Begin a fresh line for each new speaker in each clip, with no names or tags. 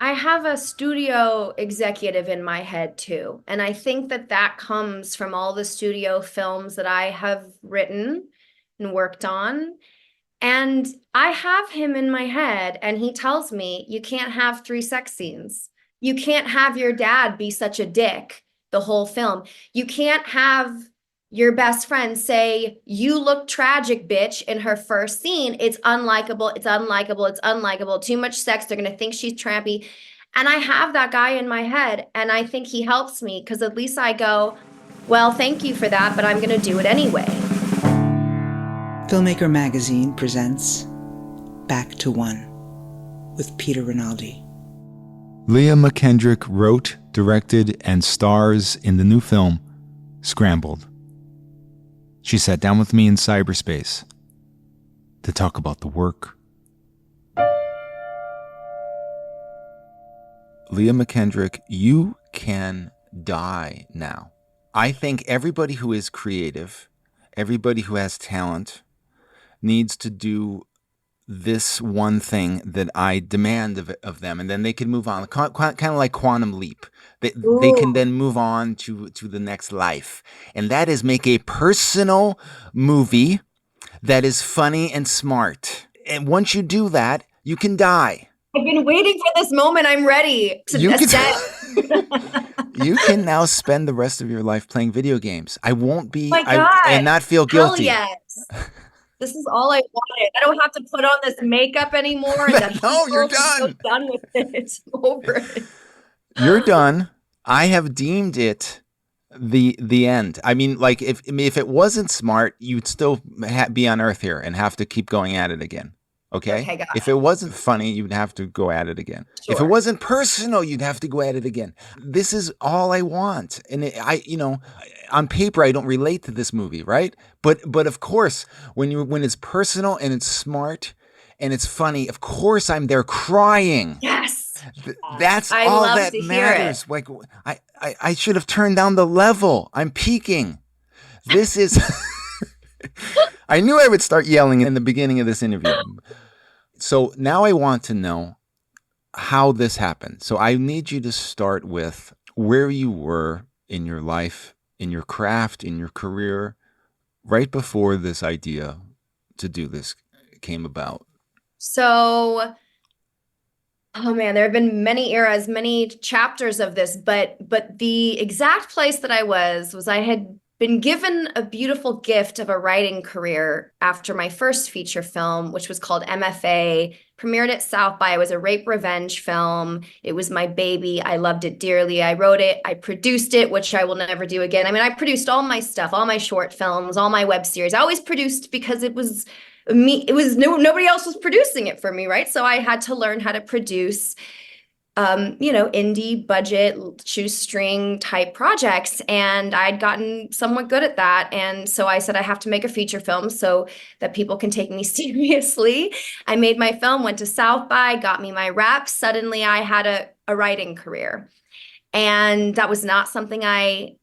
I have a studio executive in my head too. And I think that that comes from all the studio films that I have written and worked on. And I have him in my head, and he tells me, you can't have three sex scenes. You can't have your dad be such a dick the whole film. You can't have your best friend say, you look tragic, bitch, in her first scene. It's unlikable. It's unlikable. It's unlikable. Too much sex. They're going to think she's trampy. And I have that guy in my head, and I think he helps me because at least I go, well, thank you for that, but I'm going to do it anyway.
Filmmaker Magazine presents Back to One with Peter Rinaldi.
Leah McKendrick wrote, directed, and stars in the new film, Scrambled. She sat down with me in cyberspace to talk about the work. Leah McKendrick, you can die now. I think everybody who is creative, everybody who has talent, needs to do this one thing that I demand of them, and then they can move on, kind of like quantum leap. They can then move on to the next life, and that is make a personal movie that is funny and smart. And once you do that, you can die.
I've been waiting for this moment. I'm ready to
You can now spend the rest of your life playing video games. I won't be,
My God.
and not feel guilty.
Hell yes. This is all I wanted. I don't have to put on this makeup anymore.
No, you're done.
So done with it. I'm over it.
You're done. I have deemed it the end. I mean, like if it wasn't smart, you'd still be on Earth here and have to keep going at it again. Okay, if it wasn't funny, you'd have to go at it again. Sure. If it wasn't personal, you'd have to go at it again. This is all I want. And on paper, I don't relate to this movie, right? But of course, when it's personal and it's smart and it's funny, of course I'm there crying.
Yes.
That's all that matters. Like I should have turned down the level. I'm peaking. This is I knew I would start yelling in the beginning of this interview. So now I want to know how this happened. So I need you to start with where you were in your life, in your craft, in your career, right before this idea to do this came about.
So, oh man, there have been many eras, many chapters of this, but the exact place that I was I had been given a beautiful gift of a writing career after my first feature film, which was called MFA, premiered at South by. It was a rape revenge film. It was my baby. I loved it dearly. I wrote it. I produced it, which I will never do again. I mean, I produced all my stuff, all my short films, all my web series. I always produced because it was me. It was nobody else was producing it for me, right? So I had to learn how to produce indie budget shoestring type projects. And I'd gotten somewhat good at that. And so I said, I have to make a feature film so that people can take me seriously. I made my film, went to South by, got me my reps. Suddenly I had a writing career. And that was not something I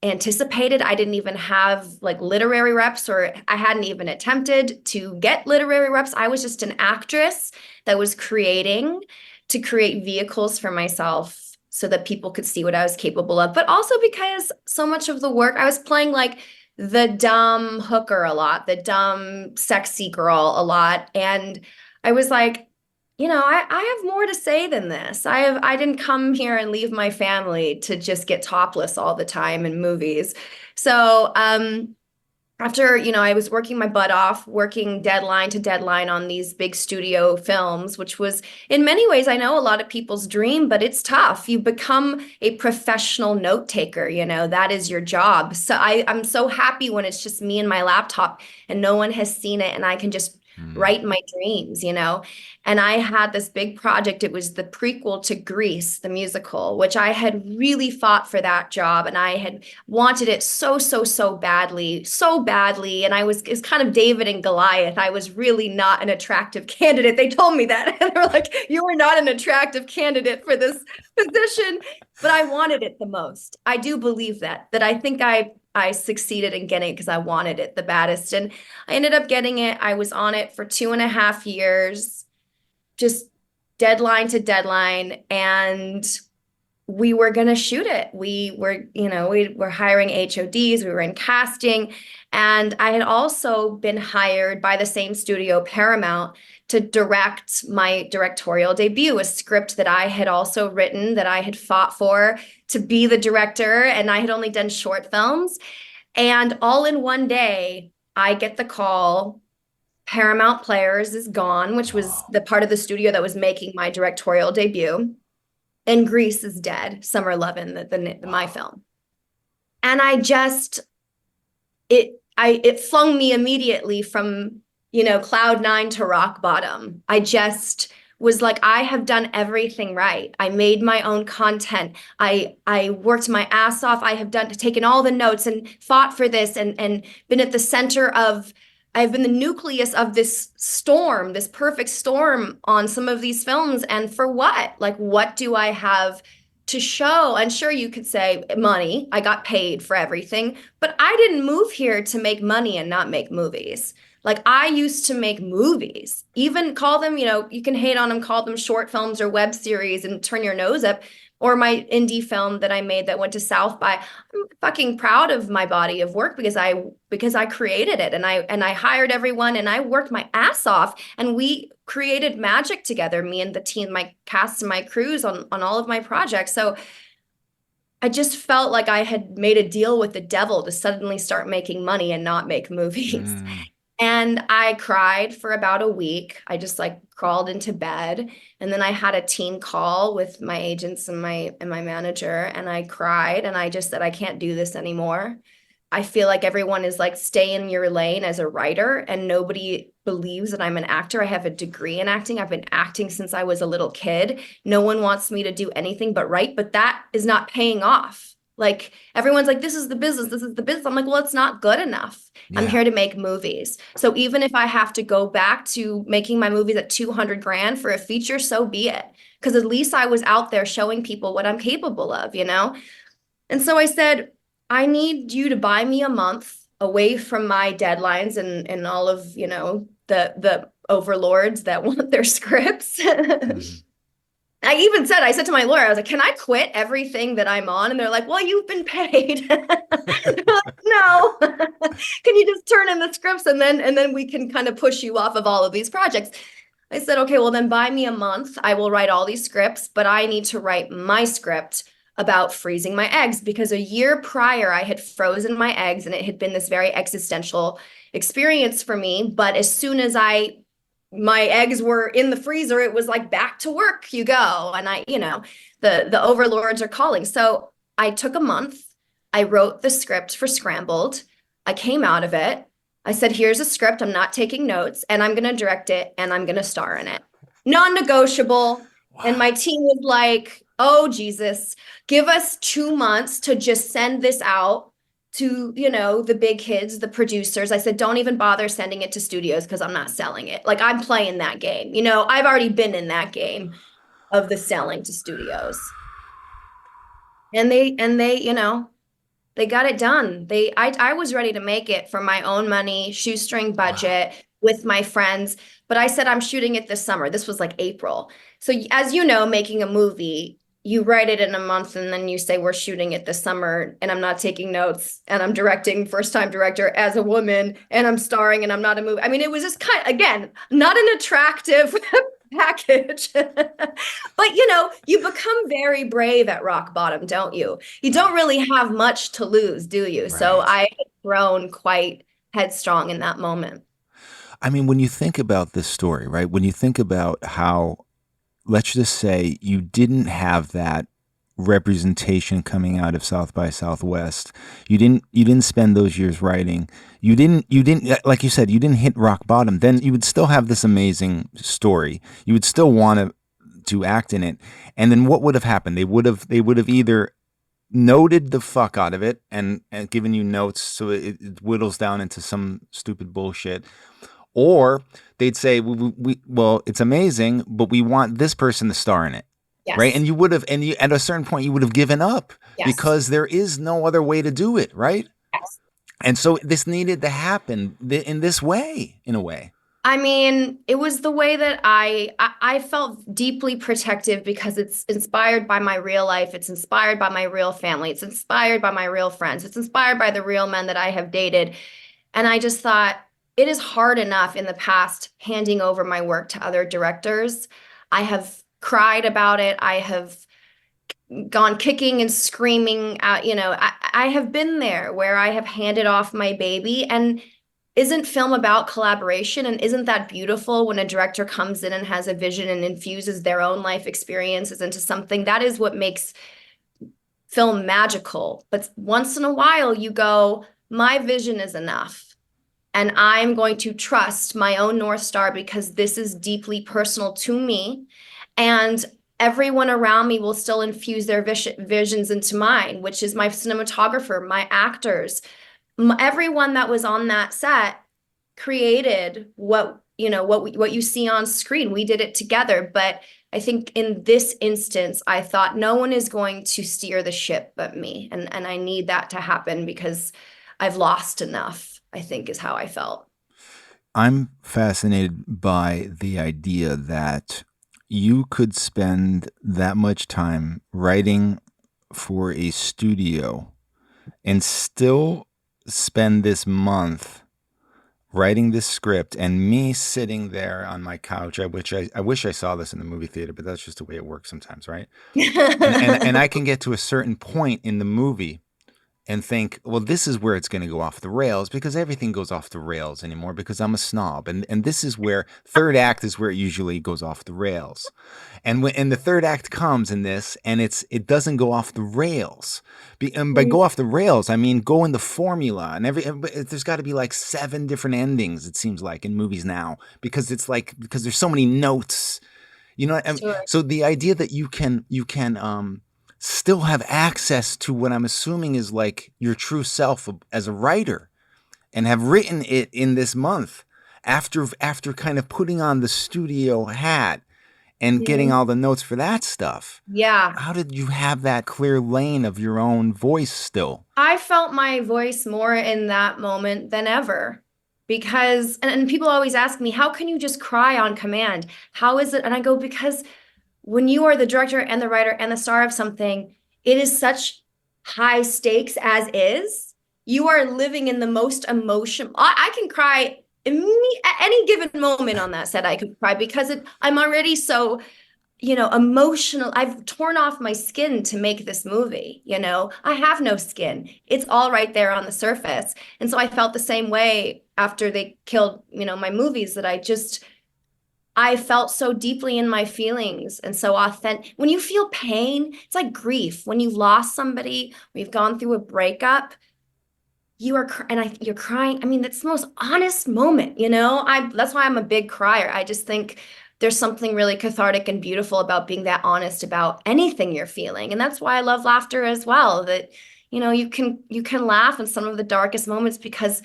anticipated. I didn't even have like literary reps, or I hadn't even attempted to get literary reps. I was just an actress that was to create vehicles for myself so that people could see what I was capable of. But also because so much of the work, I was playing like the dumb hooker a lot, the dumb sexy girl a lot. And I was like, I have more to say than this. I didn't come here and leave my family to just get topless all the time in movies. So, after, I was working my butt off, working deadline to deadline on these big studio films, which was in many ways, I know a lot of people's dream, but it's tough. You become a professional note taker, that is your job. So I'm so happy when it's just me and my laptop and no one has seen it and I can just write my dreams, And I had this big project. It was the prequel to Grease, the musical, which I had really fought for that job. And I had wanted it so badly. And it's kind of David and Goliath. I was really not an attractive candidate. They told me that. And they were like, you were not an attractive candidate for this position. But I wanted it the most. I do believe that I think I succeeded in getting it because I wanted it the baddest. And I ended up getting it. I was on it for 2.5 years, just deadline to deadline, and we were going to shoot it. We were hiring HODs, we were in casting, and I had also been hired by the same studio, Paramount, to direct my directorial debut, a script that I had also written, that I had fought for to be the director, and I had only done short films. And all in one day, I get the call, Paramount Players is gone, which was the part of the studio that was making my directorial debut. And Grease is dead, Summer Lovin', my film. And it flung me immediately from, cloud nine to rock bottom. I just was like, I have done everything right. I made my own content. I worked my ass off. I have taken all the notes and fought for this and been at the center of, I've been the nucleus of this storm, this perfect storm on some of these films. And for what? Like, what do I have to show? And sure, you could say money. I got paid for everything, but I didn't move here to make money and not make movies. Like, I used to make movies, even call them, you can hate on them, call them short films or web series and turn your nose up. Or my indie film that I made that went to South by. I'm fucking proud of my body of work because I created it, and I hired everyone, and I worked my ass off, and we created magic together, me and the team, my cast and my crews on all of my projects. So I just felt like I had made a deal with the devil to suddenly start making money and not make movies. And I cried for about a week. I just crawled into bed, and then I had a team call with my agents and my manager, and I cried, and I just said, I can't do this anymore. I feel like everyone is stay in your lane as a writer, and nobody believes that I'm an actor. I have a degree in acting. I've been acting since I was a little kid. No one wants me to do anything but write, but that is not paying off. Everyone's like, this is the business. This is the business. I'm like, well, it's not good enough. Yeah. I'm here to make movies. So even if I have to go back to making my movies at 200 grand for a feature, so be it. Because at least I was out there showing people what I'm capable of, And so I said, I need you to buy me a month away from my deadlines and all of, the overlords that want their scripts. I said to my lawyer, I was like, can I quit everything that I'm on? And they're like, well, you've been paid. They're like, no. Can you just turn in the scripts and then we can kind of push you off of all of these projects? I said, okay, well then buy me a month. I will write all these scripts, but I need to write my script about freezing my eggs, because a year prior I had frozen my eggs and it had been this very existential experience for me. But as soon as my eggs were in the freezer, it was back to work you go. And the overlords are calling. So I took a month. I wrote the script for Scrambled. I came out of it. I said, here's a script. I'm not taking notes, and I'm going to direct it, and I'm going to star in it. Non-negotiable. Wow. And my team was like, oh, Jesus, give us 2 months to just send this out to, the big kids, the producers. I said, don't even bother sending it to studios because I'm not selling it. I'm playing that game. I've already been in that game of the selling to studios. And they got it done. I was ready to make it for my own money, shoestring budget. Wow. With my friends, but I said, I'm shooting it this summer. This was April. So as making a movie, you write it in a month and then you say, we're shooting it this summer, and I'm not taking notes, and I'm directing, first time director as a woman, and I'm starring, and I'm not a movie. I mean, it was just again, not an attractive package, but you become very brave at rock bottom, don't you? You don't really have much to lose, do you? Right. So I had grown quite headstrong in that moment.
I mean, when you think about this story, right? When you think about how, let's just say you didn't have that representation coming out of South by Southwest. You didn't spend those years writing. You didn't, like you said, you didn't hit rock bottom. Then you would still have this amazing story. You would still want to act in it. And then what would have happened? They would have either noted the fuck out of it and given you notes so it whittles down into some stupid bullshit. Or they'd say, well, it's amazing, but we want this person to star in it. Yes. Right. And you would have, at a certain point, you would have given up. Yes. Because there is no other way to do it. Right. Yes. And so this needed to happen in this way, in a way.
I mean, it was the way that I felt deeply protective because it's inspired by my real life. It's inspired by my real family. It's inspired by my real friends. It's inspired by the real men that I have dated. And I just thought it is hard enough in the past handing over my work to other directors. I have cried about it. I have gone kicking and screaming at, I have been there where I have handed off my baby. And isn't film about collaboration? And isn't that beautiful when a director comes in and has a vision and infuses their own life experiences into something? That is what makes film magical. But once in a while, you go, my vision is enough. And I'm going to trust my own North Star because this is deeply personal to me. And everyone around me will still infuse their visions into mine, which is my cinematographer, my actors, everyone that was on that set created what you see on screen. We did it together, but I think in this instance, I thought no one is going to steer the ship but me, and I need that to happen because I've lost enough, I think is how I felt.
I'm fascinated by the idea that you could spend that much time writing for a studio and still spend this month writing this script, and me sitting there on my couch. I wish I saw this in the movie theater, but that's just the way it works sometimes, right? And I can get to a certain point in the movie and think, well, this is where it's going to go off the rails, because everything goes off the rails anymore because I'm a snob. And this is where third act is where it usually goes off the rails. And the third act comes in this, and it doesn't go off the rails. And by go off the rails, I mean go in the formula, and there's got to be like 7 different endings, it seems like, in movies now, because there's so many notes,
Sure.
so the idea that you can still have access to what I'm assuming is like your true self as a writer, and have written it in this month after kind of putting on the studio hat and getting all the notes for that stuff.
Yeah.
How did you have that clear lane of your own voice still?
I felt my voice more in that moment than ever because, and people always ask me, how can you just cry on command? How is it? And I go, because when you are the director and the writer and the star of something, it is such high stakes as is. You are living in the most emotion. I can cry at any given moment on that set. I could cry because I'm already so, emotional. I've torn off my skin to make this movie. I have no skin. It's all right there on the surface. And so I felt the same way after they killed, my movies, that I felt so deeply in my feelings and so authentic. When you feel pain, it's like grief. When you've lost somebody, when you've gone through a breakup, you're crying. I mean, that's the most honest moment, that's why I'm a big crier. I just think there's something really cathartic and beautiful about being that honest about anything you're feeling. And that's why I love laughter as well, that, you can laugh in some of the darkest moments because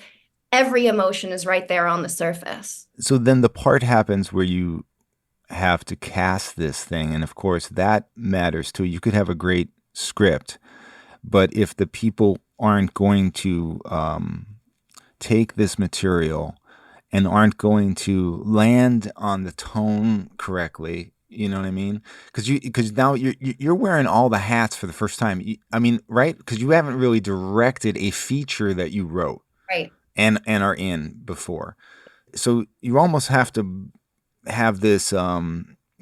every emotion is right there on the surface.
So then the part happens where you have to cast this thing. And of course, that matters too. You could have a great script, but if the people aren't going to take this material and aren't going to land on the tone correctly, you know what I mean? Because now you're wearing all the hats for the first time. I mean, right? Because you haven't really directed a feature that you wrote.
Right.
And are in before. So you almost have to have this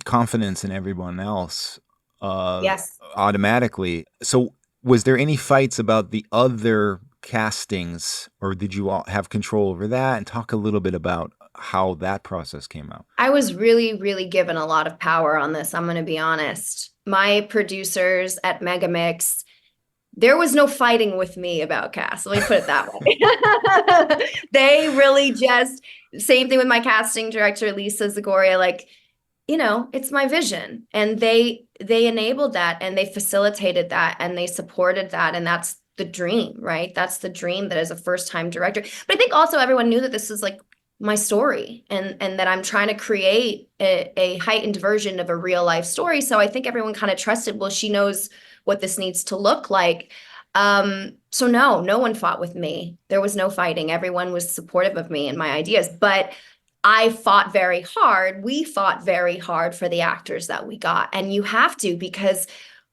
confidence in everyone else
Yes.
automatically. So was there any fights about the other castings, or did you all have control over that? And talk a little bit about how that process came out.
I was really, really given a lot of power on this. I'm going to be honest. My producers at Megamix, there was no fighting with me about cast. Let me put it that way. They really just, same thing with my casting director, Lisa Zagoria, like, it's my vision. And they enabled that, and they facilitated that, and they supported that. And that's the dream, right? That's the dream that as a first-time director. But I think also everyone knew that this is like my story, and that I'm trying to create a heightened version of a real life story. So I think everyone kind of trusted, well, she knows what this needs to look like. So no one fought with me. There was no fighting. Everyone was supportive of me and my ideas. But I fought very hard. We fought very hard for the actors that we got. And you have to, because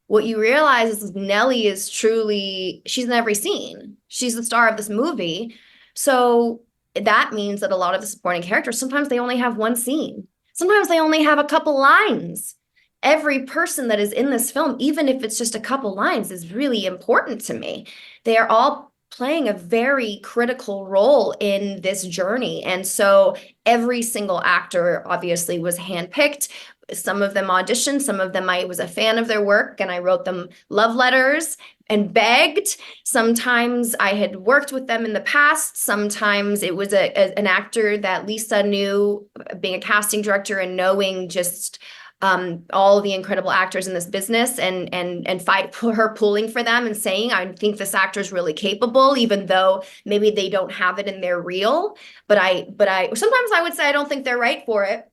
what you realize is Nellie is truly, she's in every scene. She's the star of this movie. So that means that a lot of the supporting characters, sometimes they only have one scene. Sometimes they only have a couple lines. Every person that is in this film, even if it's just a couple lines, is really important to me. They are all playing a very critical role in this journey. And so every single actor obviously was handpicked. Some of them auditioned, some of them I was a fan of their work and I wrote them love letters and begged. Sometimes I had worked with them in the past. Sometimes it was an actor that Lisa knew, being a casting director and knowing just all the incredible actors in this business and fight her pulling for them and saying, I think this actor is really capable, even though maybe they don't have it in their reel. But I sometimes I would say I don't think they're right for it.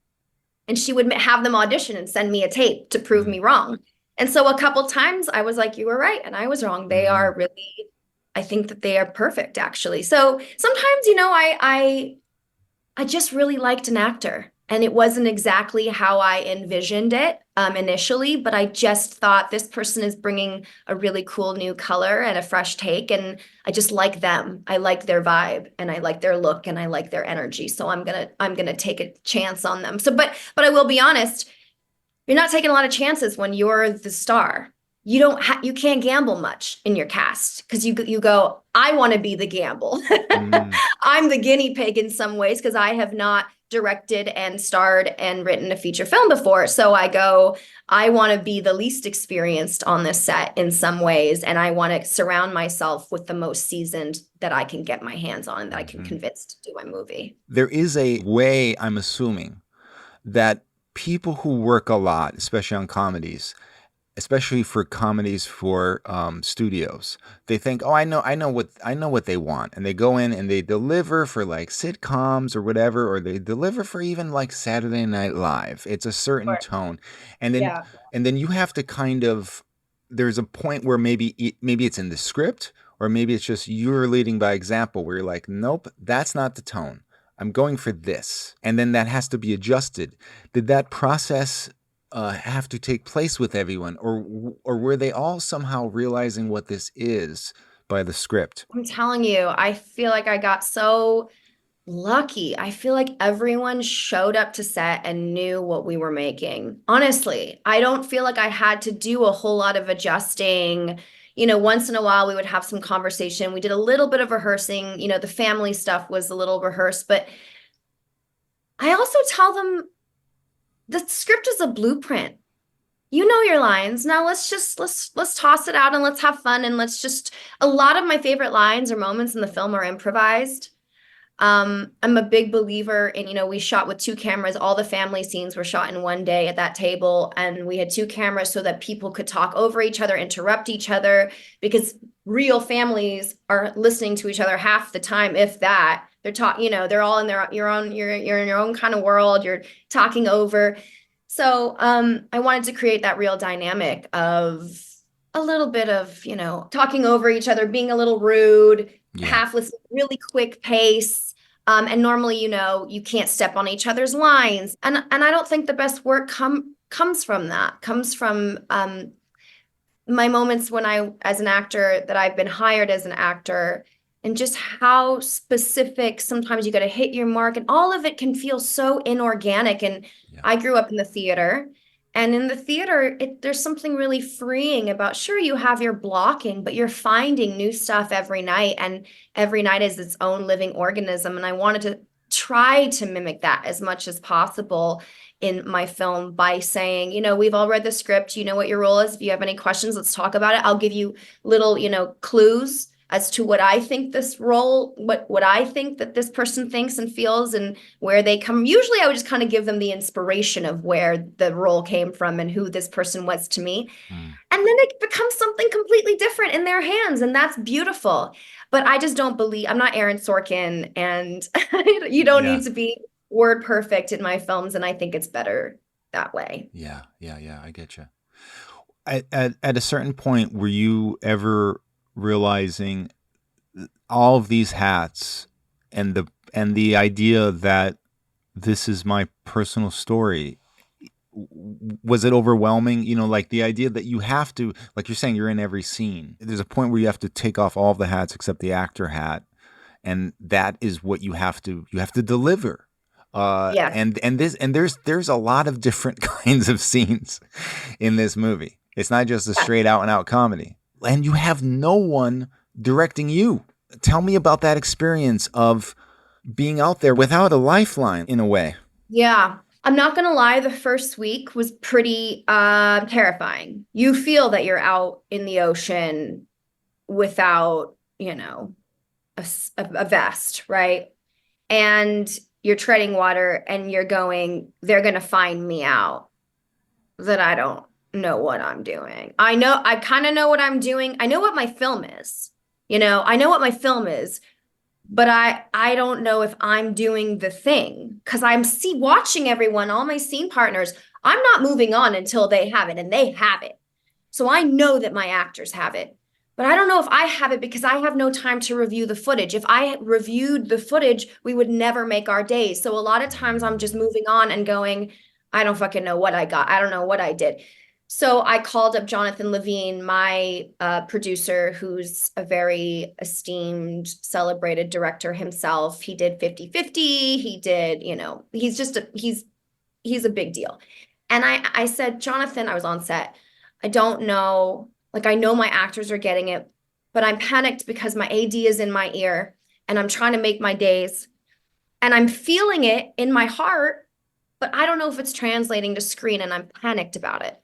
And she would have them audition and send me a tape to prove me wrong. And so a couple times I was like, you were right. And I was wrong. They are really, I think that they are perfect, actually. So sometimes, I just really liked an actor. And it wasn't exactly how I envisioned it initially, but I just thought this person is bringing a really cool new color and a fresh take. And I just like them. I like their vibe and I like their look and I like their energy. So I'm gonna take a chance on them. So, but I will be honest, you're not taking a lot of chances when you're the star. You can't gamble much in your cast because you go, I want to be the gamble. I'm the guinea pig in some ways because I have not directed and starred and written a feature film before. So I go, I want to be the least experienced on this set in some ways. And I want to surround myself with the most seasoned that I can get my hands on and that I can convince to do my movie.
There is a way, I'm assuming, that people who work a lot, especially on comedies, especially for comedies for studios, they think, oh, I know what they want, and they go in and they deliver for like sitcoms or whatever, or they deliver for even like Saturday Night Live. It's a certain tone, and then you have to kind of. There's a point where maybe it's in the script, or maybe it's just you're leading by example, where you're like, nope, that's not the tone. I'm going for this, and then that has to be adjusted. Did that process have to take place with everyone, or were they all somehow realizing what this is by the script?
I'm telling you, I feel like I got so lucky. I feel like everyone showed up to set and knew what we were making. Honestly, I don't feel like I had to do a whole lot of adjusting. Once in a while we would have some conversation. We did a little bit of rehearsing. The family stuff was a little rehearsed, but I also tell them the script is a blueprint. You know your lines. Now let's toss it out and let's have fun and a lot of my favorite lines or moments in the film are improvised. I'm a big believer in, we shot with 2 cameras. All the family scenes were shot in one day at that table, and we had 2 cameras so that people could talk over each other, interrupt each other, because real families are listening to each other half the time, if that. They're talking, they're all in you're in your own kind of world. You're talking over. So I wanted to create that real dynamic of a little bit of, talking over each other, being a little rude, half listening, really quick pace. And normally, you can't step on each other's lines. And I don't think the best work comes from that, comes from my moments when as an actor, that I've been hired as an actor, and just how specific sometimes you got to hit your mark, and all of it can feel so inorganic. And I grew up in the theater, and in the theater, there's something really freeing about, sure, you have your blocking, but you're finding new stuff every night, and every night is its own living organism. And I wanted to try to mimic that as much as possible in my film by saying, we've all read the script, you know what your role is. If you have any questions, let's talk about it. I'll give you little, clues as to what I think this role, what I think that this person thinks and feels and where they come. Usually I would just kind of give them the inspiration of where the role came from and who this person was to me. And then it becomes something completely different in their hands. And that's beautiful. But I just don't believe, I'm not Aaron Sorkin, and you don't need to be word perfect in my films. And I think it's better that way.
Yeah. I get you. At a certain point, were you ever realizing all of these hats and the idea that this is my personal story. Was it overwhelming? Like the idea that you have to, like you're saying, you're in every scene. There's a point where you have to take off all the hats except the actor hat, and that is what you have to deliver.
Yeah.
And there's a lot of different kinds of scenes in this movie. It's not just a straight out and out comedy. And you have no one directing you. Tell me about that experience of being out there without a lifeline in a way.
Yeah. I'm not gonna lie, the first week was pretty terrifying. You feel that you're out in the ocean without, a vest, right? And you're treading water and you're going, they're gonna find me out, that I don't know what I'm doing. I kind of know what I'm doing. I know what my film is. I know what my film is, but I don't know if I'm doing the thing, because I'm watching everyone, all my scene partners. I'm not moving on until they have it, and they have it. So I know that my actors have it, but I don't know if I have it because I have no time to review the footage. If I reviewed the footage, we would never make our days. So a lot of times I'm just moving on and going, I don't fucking know what I got. I don't know what I did. So I called up Jonathan Levine, my producer, who's a very esteemed, celebrated director himself. He did 50-50. He did, he's a big deal. And I said, Jonathan, I was on set. I don't know, like, I know my actors are getting it, but I'm panicked because my AD is in my ear and I'm trying to make my days and I'm feeling it in my heart, but I don't know if it's translating to screen, and I'm panicked about it.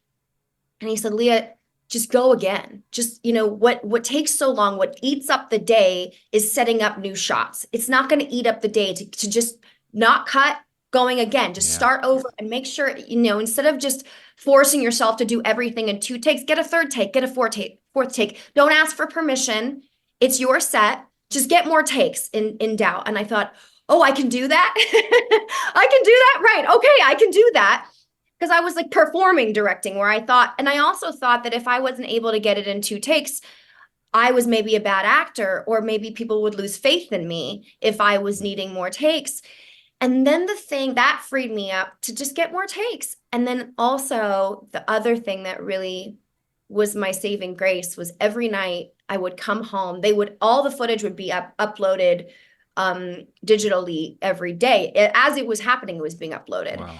And he said, Leah, just go again. Just, what takes so long, what eats up the day is setting up new shots. It's not going to eat up the day to just not cut, going again. Just start over and make sure, instead of just forcing yourself to do everything in 2 takes, get a 3rd take, get a 4th take. Don't ask for permission. It's your set. Just get more takes in doubt. And I thought, oh, I can do that. I can do that. Right. Okay. I can do that. Because I was like performing directing, where I thought, and I also thought that if I wasn't able to get it in 2 takes, I was maybe a bad actor, or maybe people would lose faith in me if I was needing more takes. And then the thing that freed me up to just get more takes. And then also the other thing that really was my saving grace was every night I would come home, all the footage would be uploaded digitally every day. As it was happening, it was being uploaded.
Wow.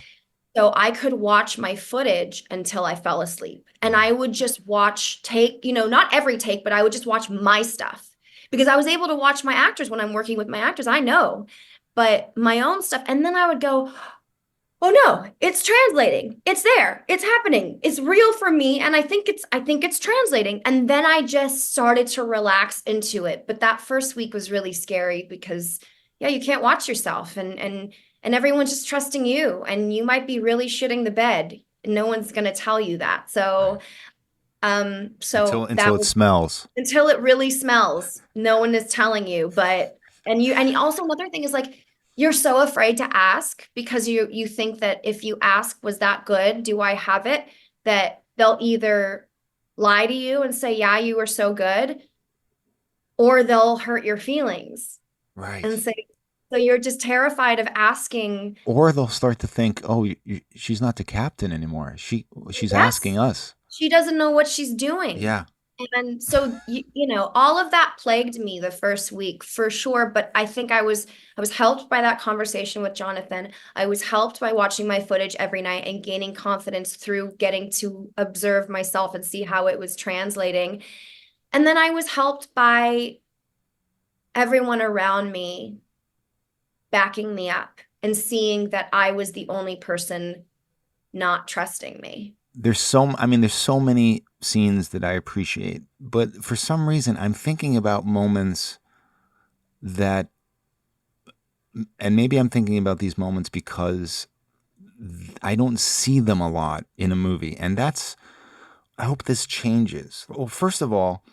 So I could watch my footage until I fell asleep. And I would just watch not every take, but I would just watch my stuff, because I was able to watch my actors when I'm working with my actors. I know, but my own stuff. And then I would go, oh no, it's translating. It's there. It's happening. It's real for me. And I think it's translating. And then I just started to relax into it. But that first week was really scary because you can't watch yourself, and everyone's just trusting you, and you might be really shitting the bed, and no one's going to tell you that. So,
until it smells,
until it really smells, no one is telling you. And also another thing is, like, you're so afraid to ask because you think that if you ask, was that good? Do I have it? That they'll either lie to you and say, yeah, you were so good, or they'll hurt your feelings.
Right.
And say, so you're just terrified of asking.
Or they'll start to think, oh, she's not the captain anymore. She's asking us.
She doesn't know what she's doing.
Yeah.
And so, all of that plagued me the first week for sure. But I think I was helped by that conversation with Jonathan. I was helped by watching my footage every night and gaining confidence through getting to observe myself and see how it was translating. And then I was helped by everyone around me backing me up and seeing that I was the only person not trusting me.
There's so many scenes that I appreciate, but for some reason I'm thinking about moments that, and maybe I'm thinking about these moments because I don't see them a lot in a movie. And I hope this changes. Well, first of all,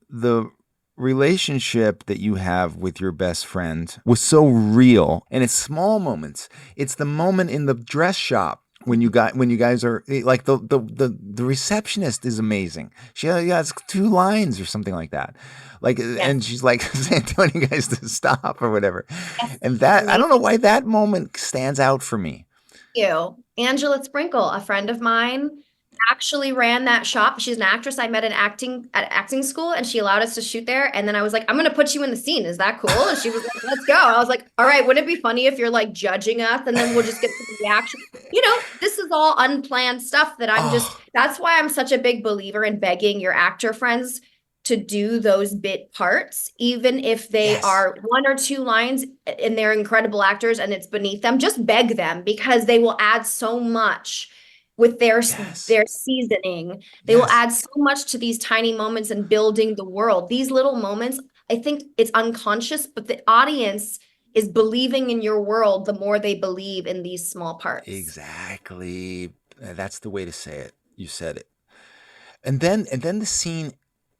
the relationship that you have with your best friend was so real, and it's small moments. It's the moment in the dress shop when you guys are like the receptionist is amazing. She has two lines or something like that, like,
Yes.
and she's like saying, telling you guys to stop or whatever.
Yes.
And
She's
that, I don't know
amazing.
why that moment stands out for me.
You. Angela Sprinkle, a friend of mine, actually ran that shop. She's an actress I met in acting school, and she allowed us to shoot there. And then I was like, I'm gonna put you in the scene. Is that cool? And she was like, let's go. I was like, all right, wouldn't it be funny if you're like judging us and then we'll just get to the reaction? This is all unplanned stuff that
Oh,
that's why I'm such a big believer in begging your actor friends to do those bit parts, even if they
yes,
are one or two lines and they're incredible actors and it's beneath them. Just beg them because they will add so much with
yes,
their seasoning. They will
yes,
add so much to these tiny moments and building the world. These little moments, I think it's unconscious, but the audience is believing in your world the more they believe in these small parts.
exactly. That's the way to say it. You said it. And then the scene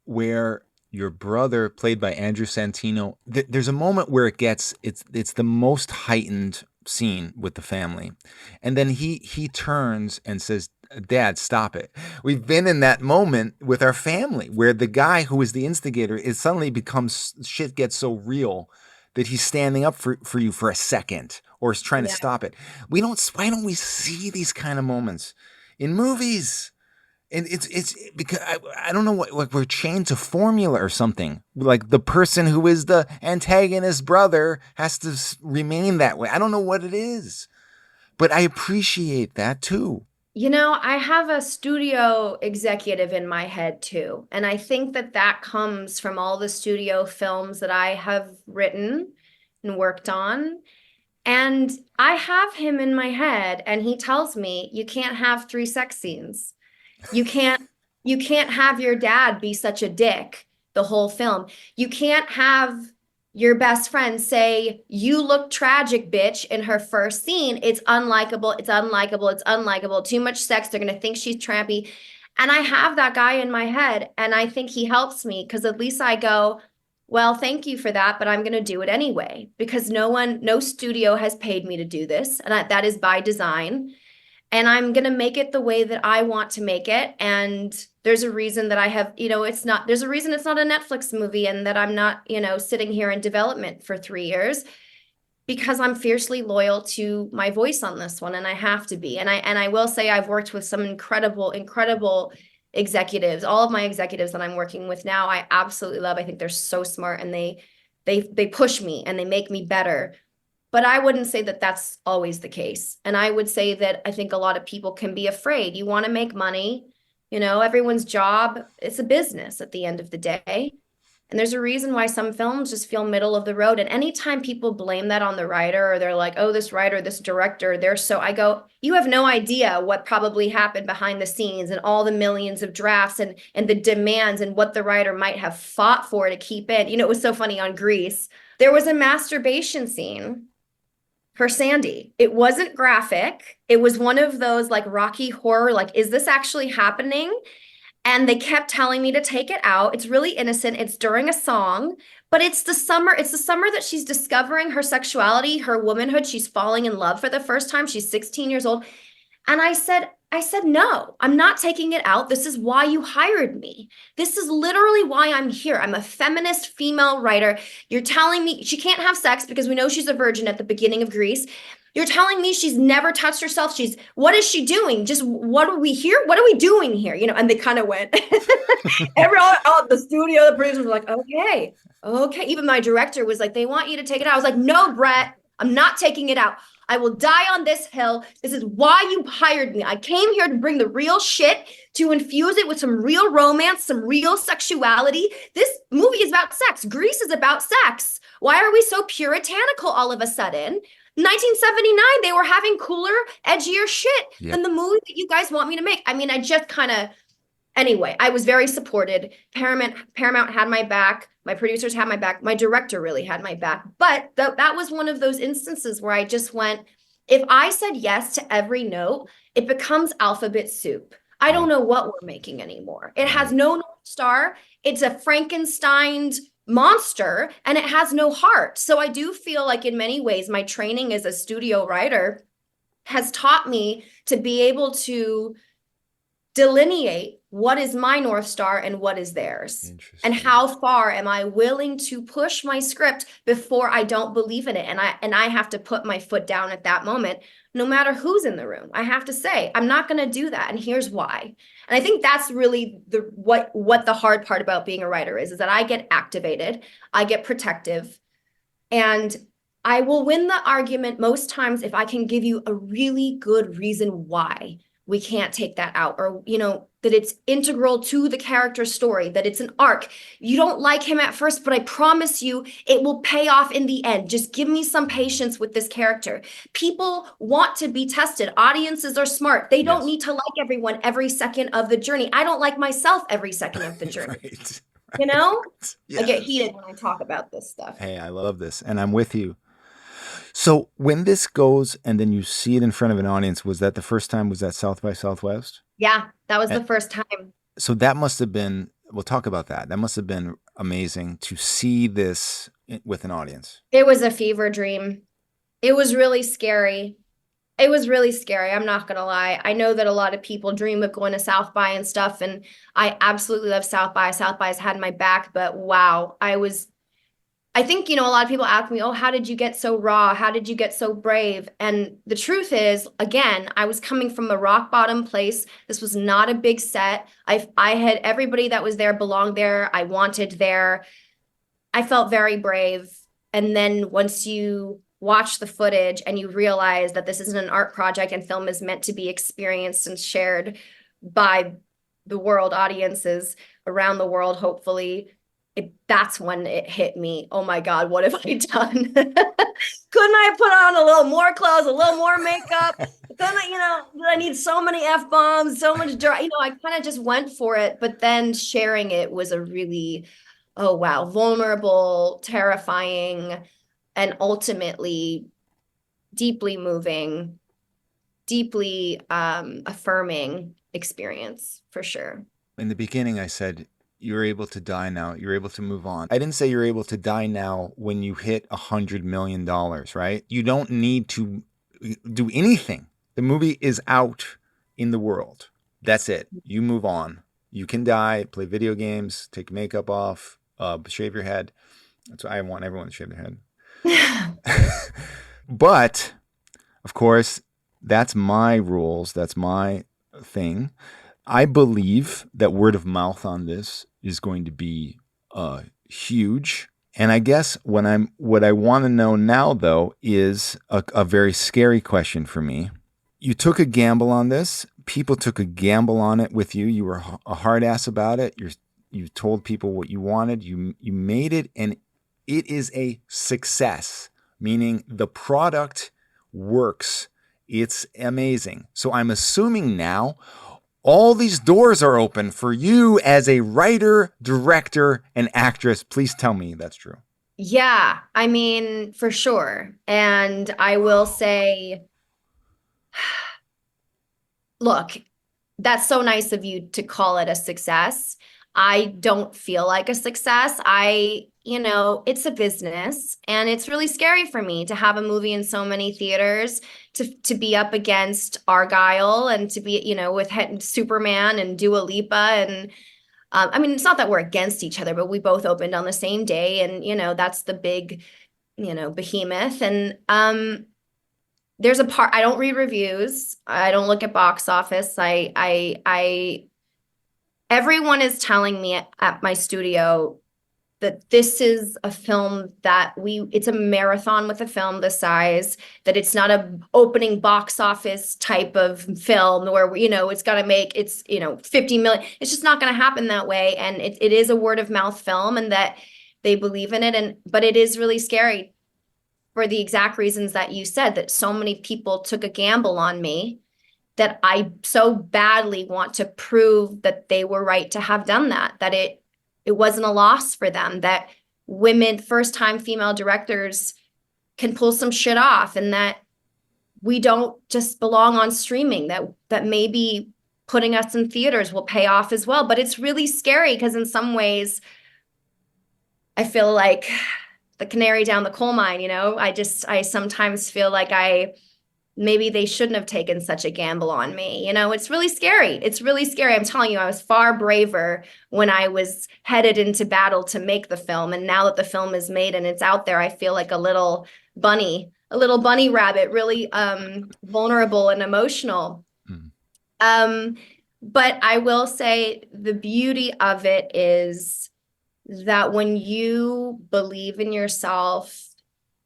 where your brother, played by Andrew Santino, there's a moment where it's the most heightened scene with the family, and then he turns and says, "Dad, stop it." We've been in that moment with our family where the guy who is the instigator is suddenly becomes shit gets so real that he's standing up for you for a second or is trying to
Yeah.
stop it. We don't. Why don't we see these kind of moments in movies? And it's because I don't know what, like we're chained to formula or something. Like the person who is the antagonist brother has to remain that way. I don't know what it is, but I appreciate that too.
I have a studio executive in my head too. And I think that that comes from all the studio films that I have written and worked on. And I have him in my head, and he tells me, you can't have three sex scenes. You can't you can't have your dad be such a dick the whole film. You can't have your best friend say, "You look tragic, bitch," in her first scene. It's unlikable, it's unlikable, it's unlikable. Too much sex, they're gonna think she's trampy. And I have that guy in my head, and I think he helps me because at least I go, well, thank you for that, but I'm going to do it anyway because no studio has paid me to do this, and that is by design, and I'm going to make it the way that I want to make it. And there's a reason that I have, there's a reason it's not a Netflix movie and that I'm not, sitting here in development for 3 years because I'm fiercely loyal to my voice on this one. And I have to be. And I will say I've worked with some incredible executives. All of my executives that I'm working with now, I absolutely love. I think they're so smart and they push me and they make me better. But I wouldn't say that that's always the case. And I would say that I think a lot of people can be afraid. You want to make money, everyone's job, it's a business at the end of the day. And there's a reason why some films just feel middle of the road. And anytime people blame that on the writer or they're like, oh, this writer, this director, I go, you have no idea what probably happened behind the scenes and all the millions of drafts and the demands and what the writer might have fought for to keep in. It was so funny on Grease. There was a masturbation scene for Sandy. It wasn't graphic. It was one of those like Rocky horror, like, is this actually happening? And they kept telling me to take it out. It's really innocent. It's during a song, but it's the summer. It's the summer that she's discovering her sexuality, her womanhood. She's falling in love for the first time. She's 16 years old. And I said, no, I'm not taking it out. This is why you hired me. This is literally why I'm here. I'm a feminist female writer. You're telling me she can't have sex because we know she's a virgin at the beginning of Grease. You're telling me she's never touched herself. What is she doing? Just what are we here? What are we doing here? And they kind of went, everyone, the studio, the producers were like, okay, okay. Even my director was like, they want you to take it out. I was like, no, Brett, I'm not taking it out. I will die on this hill. This is why you hired me. I came here to bring the real shit, to infuse it with some real romance, some real sexuality. This movie is about sex. Grease is about sex. Why are we so puritanical all of a sudden? 1979, they were having cooler, edgier shit
Yep.
than the movie that you guys want me to make. I mean, I just kind of, anyway, I was very supported. Paramount had my back. My producers had my back. My director really had my back. But that was one of those instances where I just went, if I said yes to every note, it becomes alphabet soup. I don't
Right.
know what we're making anymore. It has
Right.
no North Star. It's a Frankenstein's monster and it has no heart. So I do feel like in many ways, my training as a studio writer has taught me to be able to delineate what is my North Star and what is theirs. And how far am I willing to push my script before I don't believe in it? And I have to put my foot down at that moment, no matter who's in the room. I have to say, I'm not going to do that. And here's why. And I think that's really what the hard part about being a writer is that I get activated, I get protective, and I will win the argument most times if I can give you a really good reason why we can't take that out, or, that it's integral to the character's story, that it's an arc. You don't like him at first, but I promise you it will pay off in the end. Just give me some patience with this character. People want to be tested. Audiences are smart. They don't need to like everyone every second of the journey. I don't like myself every second of the journey.
Right.
Yes. I get
Yes.
heated when I talk about this stuff.
Hey, I love this, and I'm with you. So when this goes and then you see it in front of an audience, was that the first time? Was that South by Southwest?
Yeah, that was the
And
first time.
so that must have been, we'll talk about that. That must have been amazing to see this with an audience.
It was a fever dream. It was really scary. It was really scary. I'm not gonna lie. I know that a lot of people dream of going to South by and stuff, and I absolutely love South by. South by has had my back, but wow, I think, a lot of people ask me, oh, how did you get so raw? How did you get so brave? And the truth is, again, I was coming from a rock bottom place. This was not a big set. I had everybody that was there belonged there. I wanted there. I felt very brave. And then once you watch the footage and you realize that this isn't an art project and film is meant to be experienced and shared by the world, audiences around the world, hopefully, that's when it hit me. Oh my God, what have I done? Couldn't I have put on a little more clothes, a little more makeup? I need so many F-bombs, so much dry. I kind of just went for it. But then sharing it was a really, oh wow, vulnerable, terrifying, and ultimately deeply moving, deeply affirming experience, for sure.
In the beginning, I said, you're able to die now. You're able to move on. I didn't say you're able to die now when you hit $100 million, right? You don't need to do anything. The movie is out in the world. That's it. You move on. You can die, play video games, take makeup off, shave your head. That's why I want everyone to shave their head. But, of course, that's my rules. That's my thing. I believe that word of mouth on this is going to be huge. And I guess what I want to know now, though, is a very scary question for me. You took a gamble on this. People took a gamble on it with you. You were a hard ass about it. You told people what you wanted. You made it, and it is a success, meaning the product works. It's amazing. So I'm assuming now all these doors are open for you as a writer, director, and actress. Please tell me that's true.
Yeah, I mean, for sure. And I will say, look, that's so nice of you to call it a success. I don't feel like a success. It's a business, and it's really scary for me to have a movie in so many theaters, to be up against Argyle and to be, with Superman and Dua Lipa. And it's not that we're against each other, but we both opened on the same day, and, that's the big, behemoth. And there's a part, I don't read reviews. I don't look at box office. Everyone is telling me at my studio that this is a film that it's a marathon with a film this size, that it's not a opening box office type of film where, it's got to make, 50 million. It's just not going to happen that way. And it is a word of mouth film, and that they believe in it. But it is really scary for the exact reasons that you said, that so many people took a gamble on me, that I so badly want to prove that they were right to have done that it wasn't a loss for them, that women, first-time female directors can pull some shit off, and that we don't just belong on streaming, that maybe putting us in theaters will pay off as well. But it's really scary because in some ways I feel like the canary down the coal mine, I sometimes feel like maybe they shouldn't have taken such a gamble on me. It's really scary. It's really scary. I'm telling you, I was far braver when I was headed into battle to make the film. And now that the film is made and it's out there, I feel like a little bunny rabbit, really vulnerable and emotional. But I will say the beauty of it is that when you believe in yourself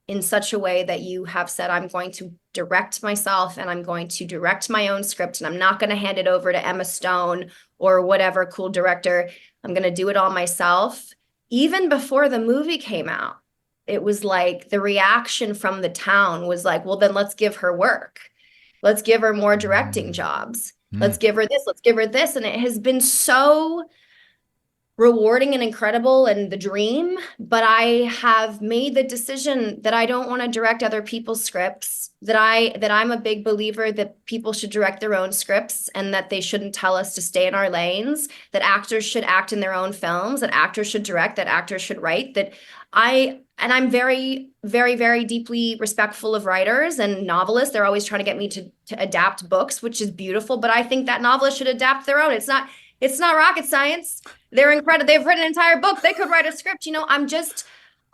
in such a way that you have said, I'm going to direct myself and I'm going to direct my own script and I'm not going to hand it over to Emma Stone or whatever cool director. I'm going to do it all myself. Even before the movie came out, it was like the reaction from the town was like, well, then let's give her work. Let's give her more directing jobs. Let's give her this. Let's give her this. And it has been so rewarding and incredible and the dream, but I have made the decision that I don't want to direct other people's scripts, that I'm a big believer that people should direct their own scripts and that they shouldn't tell us to stay in our lanes, that actors should act in their own films, that actors should direct, that actors should write, I'm very, very, very deeply respectful of writers and novelists. They're always trying to get me to adapt books, which is beautiful, but I think that novelists should adapt their own. It's not rocket science. They're incredible. They've written an entire book. They could write a script.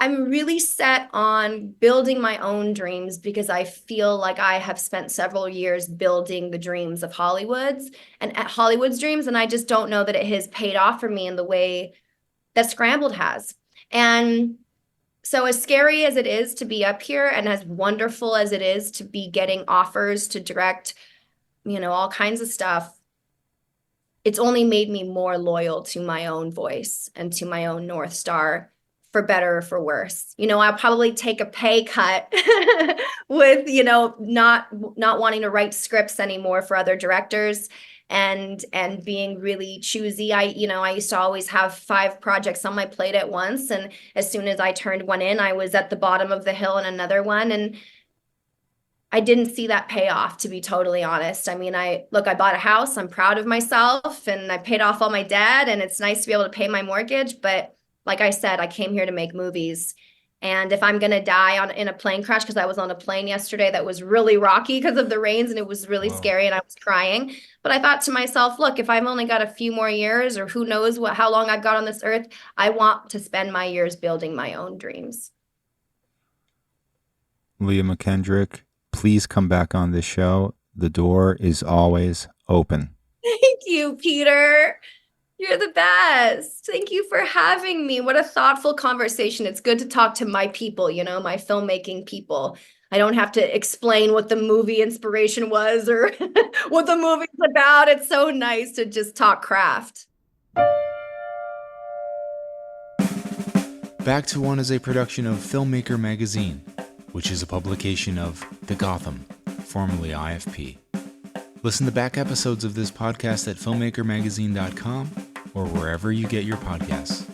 I'm really set on building my own dreams because I feel like I have spent several years building the dreams of Hollywood's dreams. And I just don't know that it has paid off for me in the way that Scrambled has. And so as scary as it is to be up here and as wonderful as it is to be getting offers to direct, all kinds of stuff, it's only made me more loyal to my own voice and to my own North Star, for better or for worse. I'll probably take a pay cut with, not wanting to write scripts anymore for other directors and being really choosy. I used to always have 5 projects on my plate at once. And as soon as I turned one in, I was at the bottom of the hill in another one. And I didn't see that payoff, to be totally honest. I mean, I bought a house. I'm proud of myself and I paid off all my debt and it's nice to be able to pay my mortgage. But like I said, I came here to make movies. And if I'm going to die in a plane crash, because I was on a plane yesterday that was really rocky because of the rains and it was really scary and I was crying. But I thought to myself, look, if I've only got a few more years or who knows how long I've got on this earth, I want to spend my years building my own dreams.
Leah McKendrick, please come back on this show. The door is always open.
Thank you, Peter. You're the best. Thank you for having me. What a thoughtful conversation. It's good to talk to my people, my filmmaking people. I don't have to explain what the movie inspiration was or what the movie's about. It's so nice to just talk craft.
Back to One is a production of Filmmaker Magazine, which is a publication of The Gotham, formerly IFP. Listen to back episodes of this podcast at filmmakermagazine.com or wherever you get your podcasts.